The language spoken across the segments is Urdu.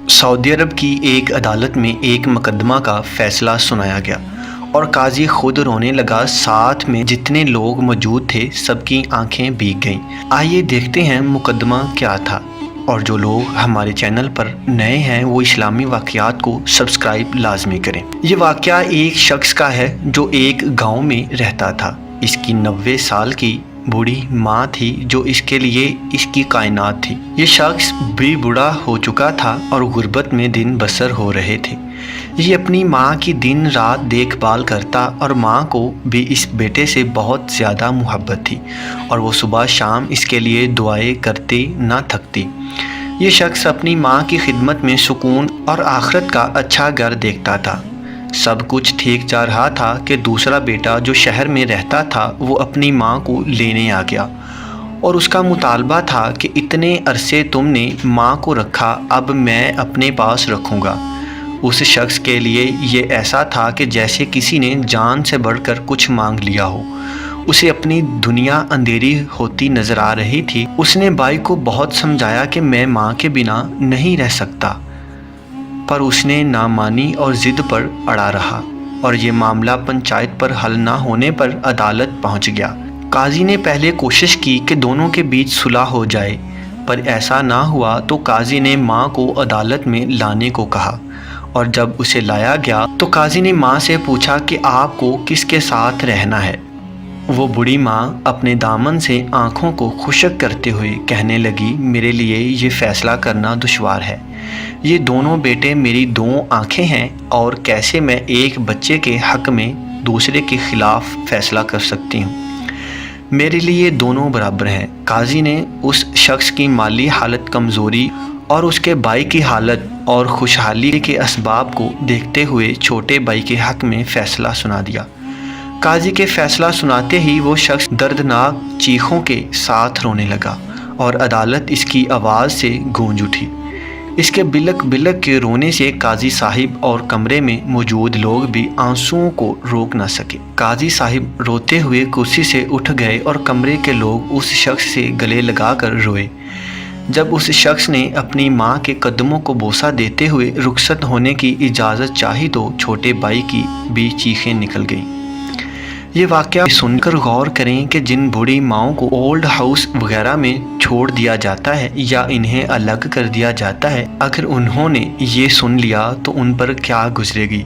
سعودی عرب کی ایک عدالت میں ایک مقدمہ کا فیصلہ سنایا گیا اور قاضی خود رونے لگا۔ ساتھ میں جتنے لوگ موجود تھے سب کی آنکھیں بھیگ گئیں۔ آئیے دیکھتے ہیں مقدمہ کیا تھا، اور جو لوگ ہمارے چینل پر نئے ہیں وہ اسلامی واقعات کو سبسکرائب لازمی کریں۔ یہ واقعہ ایک شخص کا ہے جو ایک گاؤں میں رہتا تھا۔ اس کی 90 سال کی بوڑھی ماں تھی جو اس کے لیے اس کی کائنات تھی۔ یہ شخص بھی بوڑھا ہو چکا تھا اور غربت میں دن بسر ہو رہے تھے۔ یہ اپنی ماں کی دن رات دیکھ بھال کرتا اور ماں کو بھی اس بیٹے سے بہت زیادہ محبت تھی اور وہ صبح شام اس کے لیے دعائیں کرتے نہ تھکتی۔ یہ شخص اپنی ماں کی خدمت میں سکون اور آخرت کا اچھا گھر دیکھتا تھا۔ سب کچھ ٹھیک جا رہا تھا کہ دوسرا بیٹا جو شہر میں رہتا تھا وہ اپنی ماں کو لینے آ گیا اور اس کا مطالبہ تھا کہ اتنے عرصے تم نے ماں کو رکھا، اب میں اپنے پاس رکھوں گا۔ اس شخص کے لیے یہ ایسا تھا کہ جیسے کسی نے جان سے بڑھ کر کچھ مانگ لیا ہو۔ اسے اپنی دنیا اندھیری ہوتی نظر آ رہی تھی۔ اس نے بھائی کو بہت سمجھایا کہ میں ماں کے بنا نہیں رہ سکتا، پر اس نے نہ مانی اور ضد پر اڑا رہا، اور یہ معاملہ پنچایت پر حل نہ ہونے پر عدالت پہنچ گیا۔ قاضی نے پہلے کوشش کی کہ دونوں کے بیچ صلح ہو جائے، پر ایسا نہ ہوا تو قاضی نے ماں کو عدالت میں لانے کو کہا، اور جب اسے لایا گیا تو قاضی نے ماں سے پوچھا کہ آپ کو کس کے ساتھ رہنا ہے۔ وہ بوڑھی ماں اپنے دامن سے آنکھوں کو خشک کرتے ہوئے کہنے لگی، میرے لیے یہ فیصلہ کرنا دشوار ہے۔ یہ دونوں بیٹے میری دو آنکھیں ہیں، اور کیسے میں ایک بچے کے حق میں دوسرے کے خلاف فیصلہ کر سکتی ہوں؟ میرے لیے دونوں برابر ہیں۔ قاضی نے اس شخص کی مالی حالت، کمزوری اور اس کے بھائی کی حالت اور خوشحالی کے اسباب کو دیکھتے ہوئے چھوٹے بھائی کے حق میں فیصلہ سنا دیا۔ قاضی کے فیصلہ سناتے ہی وہ شخص دردناک چیخوں کے ساتھ رونے لگا اور عدالت اس کی آواز سے گونج اٹھی۔ اس کے بلک بلک کے رونے سے قاضی صاحب اور کمرے میں موجود لوگ بھی آنسوؤں کو روک نہ سکے۔ قاضی صاحب روتے ہوئے کرسی سے اٹھ گئے اور کمرے کے لوگ اس شخص سے گلے لگا کر روئے۔ جب اس شخص نے اپنی ماں کے قدموں کو بوسہ دیتے ہوئے رخصت ہونے کی اجازت چاہی تو چھوٹے بھائی کی بھی چیخیں نکل گئیں۔ یہ واقعہ سن کر غور کریں کہ جن بوڑھی ماؤں کو اولڈ ہاؤس وغیرہ میں چھوڑ دیا جاتا ہے یا انہیں الگ کر دیا جاتا ہے، اگر انہوں نے یہ سن لیا تو ان پر کیا گزرے گی۔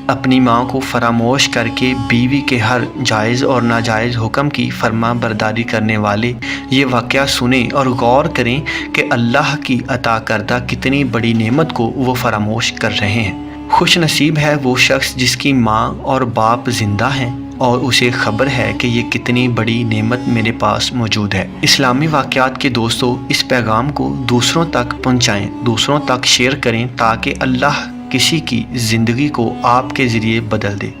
اپنی ماں کو فراموش کر کے بیوی کے ہر جائز اور ناجائز حکم کی فرما برداری کرنے والے یہ واقعہ سنیں اور غور کریں کہ اللہ کی عطا کردہ کتنی بڑی نعمت کو وہ فراموش کر رہے ہیں۔ خوش نصیب ہے وہ شخص جس کی ماں اور باپ زندہ ہیں اور اسے خبر ہے کہ یہ کتنی بڑی نعمت میرے پاس موجود ہے۔ اسلامی واقعات کے دوستوں، اس پیغام کو دوسروں تک پہنچائیں، دوسروں تک شیئر کریں تاکہ اللہ کسی کی زندگی کو آپ کے ذریعے بدل دے۔